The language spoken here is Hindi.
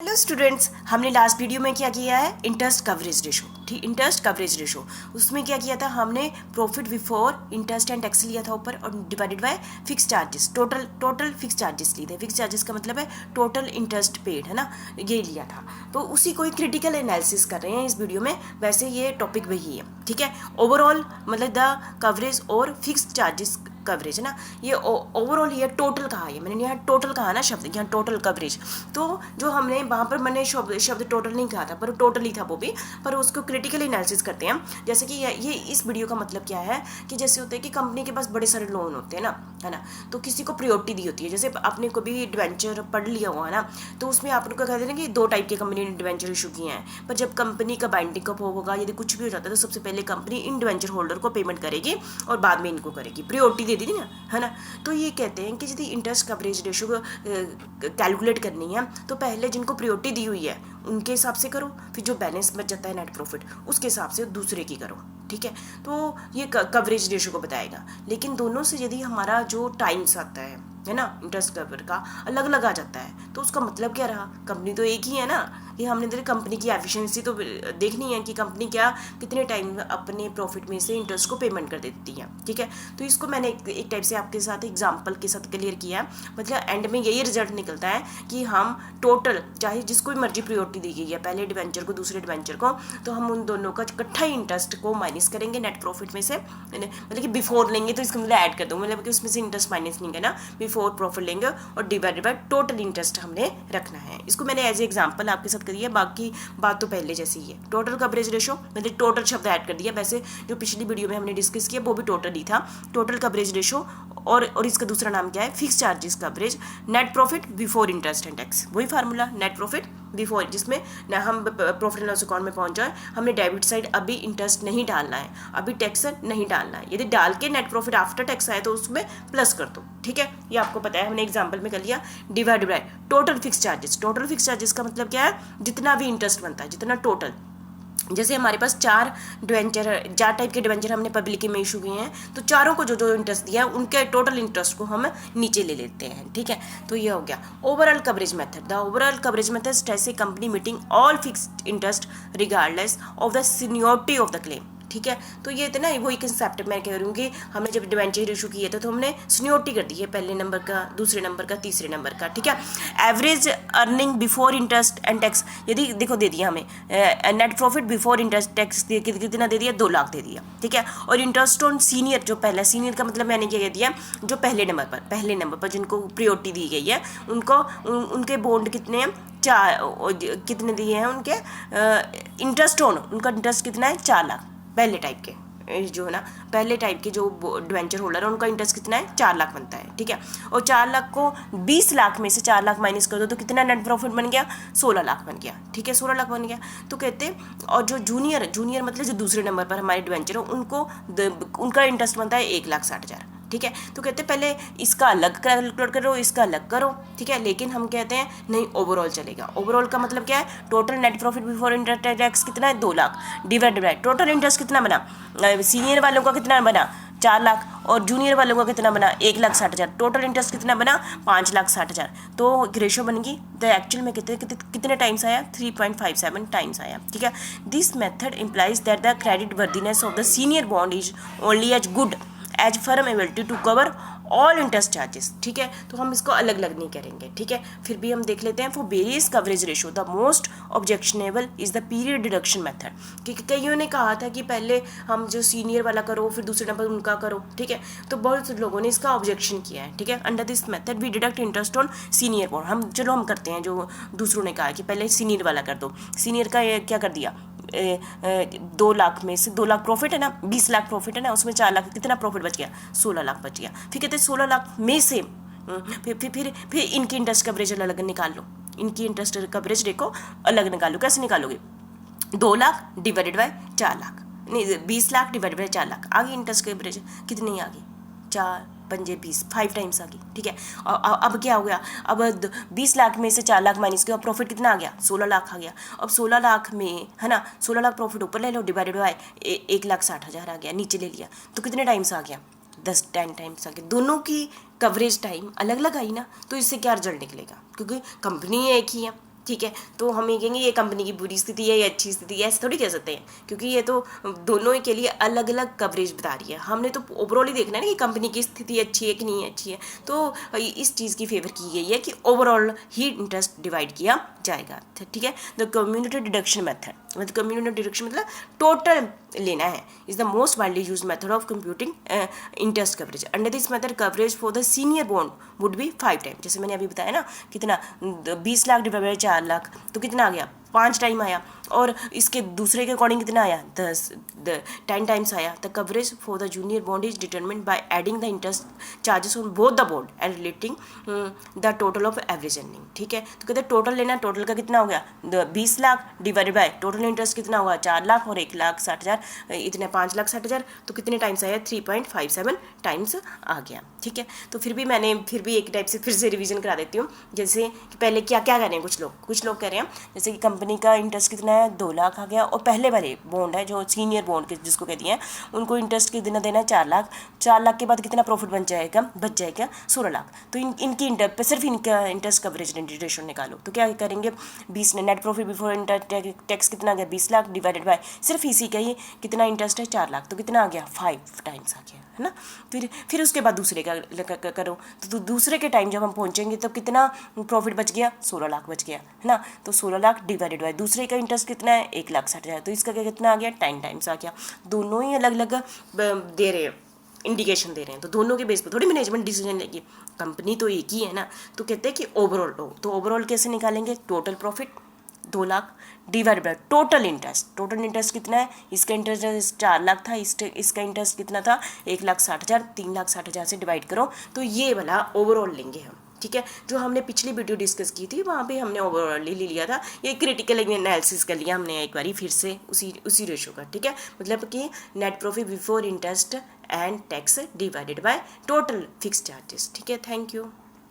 हेलो स्टूडेंट्स, हमने लास्ट वीडियो में क्या किया है, इंटरेस्ट कवरेज रेशो। ठीक, इंटरेस्ट कवरेज रेशो, उसमें क्या किया था हमने, profit before interest and tax लिया था ऊपर और divided by fix charges, total fix charges लिए थे। फिक्स चार्जेस का मतलब है टोटल इंटरेस्ट पेड, है ना, ये लिया था। तो उसी को क्रिटिकल एनालिसिस कर रहे हैं इस वीडियो में। वैसे ये टॉपिक वही है, ठीक है। ओवरऑल मतलब द कवरेज और फिक्स चार्जेस कवरेज, है ना, ये ओवरऑल ये टोटल कहा है, मैंने यहाँ टोटल कहा ना शब्द, यहाँ टोटल कवरेज। तो जो हमने वहाँ पर मैंने शब्द टोटल नहीं कहा था, पर टोटल ही था वो भी, पर उसको क्रिटिकल एनालिसिस करते हैं। जैसे कि ये इस वीडियो का मतलब क्या है कि जैसे होता है कि कंपनी के पास बड़े सारे लोन होते हैं ना, है ना, तो किसी को प्रायोरिटी दी होती है। जैसे आपने कभी डिवेंचर पढ़ लिया हुआ है ना, तो उसमें आपको कहते हैं ना कि 2 टाइप की कंपनी ने डिवेंचर इशू किए हैं। पर जब कंपनी का बाइंडिंग अप होगा, यदि कुछ भी हो जाता है, तो सबसे पहले कंपनी इन डिवेंचर होल्डर को पेमेंट करेगी और बाद में इनको करेगी, प्रायोरिटी दे दी ना, है ना। तो ये कहते हैं कि यदि इंटरेस्ट कवरेज रेशो को कैलकुलेट करनी है, तो पहले जिनको प्रायोरिटी दी हुई है उनके हिसाब से करो, फिर जो बैलेंस बच जाता है नेट प्रॉफिट उसके हिसाब से दूसरे की करो, ठीक है। तो ये कवरेज रेशो को बताएगा। लेकिन दोनों से यदि हमारा जो टाइम्स आता है ना, इंटरेस्ट कवर का अलग अलग आ जाता है, तो उसका मतलब क्या रहा, कंपनी तो एक ही है ना। ये हमने देखा कंपनी की एफिशिएंसी तो देखनी है कि कंपनी क्या कितने टाइम अपने प्रॉफिट में से इंटरेस्ट को पेमेंट कर देती है, ठीक है। तो इसको मैंने एक टाइप से आपके साथ एग्जांपल के साथ क्लियर किया। मतलब एंड में यही रिजल्ट निकलता है कि हम टोटल, चाहे जिसको भी मर्जी प्रायोरिटी दी गई है, पहले डिवेंचर को दूसरे डिवेंचर को, तो हम उन दोनों का इकट्ठा ही इंटरेस्ट को माइनस करेंगे नेट प्रॉफिट में से। मतलब कि बिफोर लेंगे तो इसका मतलब ऐड कर दूँ, मतलब कि उसमें से इंटरेस्ट माइनस नहीं करना, बिफोर प्रॉफिट लेंगे और डिवाइडेड बाय टोटल इंटरेस्ट हमने रखना है। इसको मैंने एज ए एग्जांपल आपके साथ करी है, बाकी बात तो पहले जैसी ही है। टोटल कवरेज रेशो मतलब टोटल शब्द ऐड कर दिया। वैसे जो पिछली वीडियो में हमने डिस्कस किया वो भी टोटल ही था, टोटल कवरेज रेशो। और इसका दूसरा नाम क्या है, fix charges coverage, net profit before interest and tax. वही फार्मूला, नेट प्रॉफिट बिफोर, जिसमें ना हम प्रॉफिट एंड लॉस अकाउंट में पहुंच जाए, हमने डेबिट साइड अभी इंटरेस्ट नहीं डालना है, अभी टैक्स नहीं डालना है। यदि डाल के नेट प्रॉफिट आफ्टर टैक्स आए तो उसमें प्लस कर दो, ठीक है। ये आपको पता है, हमने एग्जांपल में कर लिया। Divide by total fix charges. Total fix charges का मतलब क्या है, जितना भी इंटरेस्ट बनता है, जितना टोटल। जैसे हमारे पास 4 टाइप के डिवेंचर हमने पब्लिक में इशू किए हैं, तो चारों को जो जो इंटरेस्ट दिया है उनके टोटल इंटरेस्ट को हम नीचे ले लेते हैं, ठीक है। तो ये हो गया overall coverage method. The overall coverage method stress A company meeting all fixed interest regardless of the seniority of the claim, ठीक है। तो ये था ना, वही कंसेप्ट मैं कह रही हूँ कि हमने जब डिवेंचर इशू किए थे तो हमने सीनियोरिटी कर दी है, पहले नंबर का, दूसरे नंबर का, तीसरे नंबर का, ठीक है। Average earning before interest and tax, यदि देखो दे दिया हमें net profit before interest tax कितना दे दिया, 2 लाख दे दिया, ठीक है। और इंटरेस्ट ऑन सीनियर, जो पहला सीनियर का मतलब मैंने क्या कह दिया, जो पहले नंबर पर जिनको प्रायोरिटी दी गई है उनको उनके बॉन्ड कितने हैं, 4, कितने दिए हैं उनके इंटरेस्ट ऑन, उनका इंटरेस्ट कितना है, 4 लाख। पहले टाइप के जो है ना, पहले टाइप के जो डिवेंचर होल्डर है उनका इंटरेस्ट कितना है, 4 लाख बनता है, ठीक है। और 4 लाख को 20 लाख में से 4 लाख माइनस कर दो तो कितना नेट प्रॉफिट बन गया, 16 लाख बन गया, ठीक है, 16 लाख बन गया। तो कहते, और जो जूनियर मतलब जो दूसरे नंबर पर हमारे डिवेंचर हो, उनका इंटरेस्ट बनता है 1,60,000, ठीक है। तो कहते पहले इसका अलग कैलकुलेट करो, इसका अलग करो, ठीक है। लेकिन हम कहते हैं नहीं, ओवरऑल चलेगा। ओवरऑल का मतलब क्या है, total net profit before interest tax कितना है, 2 lakh, divided by total interest कितना बना, सीनियर वालों का कितना बना, 4 लाख, और जूनियर वालों का कितना बना, 1,60,000। टोटल इंटरेस्ट कितना बना, 5,60,000। तो रेशो बन गई। तो एक्चुअल में कितने टाइम्स आया, 3.57 टाइम्स आया, ठीक है। This method implies that the credit worthiness of the senior bond is only as good as firm ability to cover all interest charges, ठीक है। तो हम इसको अलग अलग नहीं करेंगे, ठीक है। फिर भी हम देख लेते हैं। For various coverage ratio the most objectionable is the period deduction method, क्योंकि कईयों ने कहा था कि पहले हम जो सीनियर वाला करो, फिर दूसरे नंबर उनका करो, ठीक है। तो बहुत से लोगों ने इसका ऑब्जेक्शन किया है, ठीक है। Under this method we deduct interest on senior bond. हम करते हैं जो दूसरों ने कहा कि पहले सीनियर वाला कर दो। सीनियर का क्या कर दिया, 2 लाख में से 2 लाख प्रॉफिट है ना, 20 लाख प्रॉफिट है ना, उसमें 4 लाख कितना प्रॉफिट बच गया, 16 लाख बच गया। फिर कहते हैं 16 लाख में से फिर इनकी इंटरेस्ट कवरेज अलग निकाल लो, इनकी इंटरेस्ट कवरेज देखो अलग निकालो। कैसे निकालोगे, 2 लाख डिवाइडेड बाय 4 लाख, नहीं 20 लाख डिवाइडेड बाय 4 लाख, आगे इंटरेस्ट कवरेज कितनी आ गई, 4 पंजे 20, 5 टाइम्स आ गई, ठीक है। और अब क्या हो गया, अब 20 लाख में से 4 लाख माइनस किया, प्रॉफिट कितना आ गया, 16 लाख आ गया। अब 16 लाख में, है ना, 16 लाख प्रॉफिट ऊपर ले लो, डिवाइडेड बाय 1,60,000 आ गया, नीचे ले लिया, तो कितने टाइम्स आ गया, 10 टाइम्स आ गया। दोनों की कवरेज टाइम अलग अलग आई ना, तो इससे क्या रिजल्ट निकलेगा, क्योंकि कंपनी एक ही है, ठीक है। तो हम ये कहेंगे ये कंपनी की बुरी स्थिति है, ये अच्छी स्थिति है, ऐसे थोड़ी कह सकते हैं, क्योंकि ये तो दोनों ही के लिए अलग अलग कवरेज बता रही है। हमने तो ओवरऑल ही देखना है ना कि कंपनी की स्थिति अच्छी है कि नहीं अच्छी है। तो इस चीज़ की फेवर की गई है कि ओवरऑल ही इंटरेस्ट डिवाइड किया जाएगा, ठीक है। द कम्युनिटी डिडक्शन मेथड, मतलब कम्युनिटी डिडक्शन मतलब टोटल लेना है, is the most widely use method of computing interest coverage. Under this method coverage for the senior bond would be 5 time. जैसे मैंने अभी बताया ना, कितना 20 लाख डिवाइड बाई 4 लाख तो कितना आ गया, 5 टाइम आया। और इसके दूसरे के अकॉर्डिंग कितना आया, 10 टाइम्स आया। The coverage for the junior bond is determined by adding the interest charges on both the bond and relating the total of average earning, ठीक है। तो कहते हैं टोटल लेना, टोटल का कितना हो गया 20 lakh divided by total interest कितना हुआ 4 लाख और 1,60,000, इतने 5,60,000, तो कितने टाइम्स आया 3.57 टाइम्स आ गया, ठीक है। तो फिर भी एक टाइप से फिर से रिवीजन करा देती हूँ। जैसे कि पहले क्या क्या कह रहे हैं कुछ लोग कह रहे हैं, जैसे कि कंपनी का इंटरेस्ट कितना है 2 लाख आ गया, और पहले वाले बॉन्ड है जो सीनियर बॉन्ड के जिसको कहती हैं, उनको इंटरेस्ट कितना देना है 4 लाख। 4 लाख के बाद कितना प्रॉफिट बच जाएगा 16 लाख। तो इनकी सिर्फ इनका इंटरेस्ट कवरेज रेशो निकालो। तो क्या करेंगे, 20 नेट प्रॉफिट बिफोर टैक्स कितना आ गया 20 लाख डिवाइडेड बाय सिर्फ इसी का ही कितना इंटरेस्ट है 4 लाख, तो कितना आ गया 5 टाइम्स आ गया, है ना। फिर उसके बाद दूसरे का करो, तो दूसरे के टाइम जब हम पहुंचेंगे तब कितना प्रॉफिट बच गया 16 लाख बच गया, है ना। तो 16 लाख डिवाइडेड बाय दूसरे का इंटरेस्ट कितना है 1,60,000, तो इसका कितना आ गया 10 टाइम्स आ गया। दोनों ही अलग अलग दे रहे हैं, इंडिकेशन दे रहे हैं, तो दोनों के बेस पर थोड़ी मैनेजमेंट डिसीजन लेगी, कंपनी तो एक ही है ना। तो कहते हैं कि ओवरऑल लो, तो ओवरऑल कैसे निकालेंगे, total profit 2 lakh divide by total interest कितना है, इसका इंटरेस्ट 4 लाख था, इसका इंटरेस्ट कितना था 1,60,000, 3,60,000 से डिवाइड करो, तो ये वाला ओवरऑल लेंगे हम, ठीक है। जो हमने पिछली वीडियो डिस्कस की थी वहाँ पे हमने ओवरऑल ले लिया था, ये क्रिटिकल एनालिसिस कर लिया हमने एक बारी फिर से उसी रेशो का, ठीक है। मतलब कि net profit before interest and tax divided by total fix charges, ठीक है। Thank you.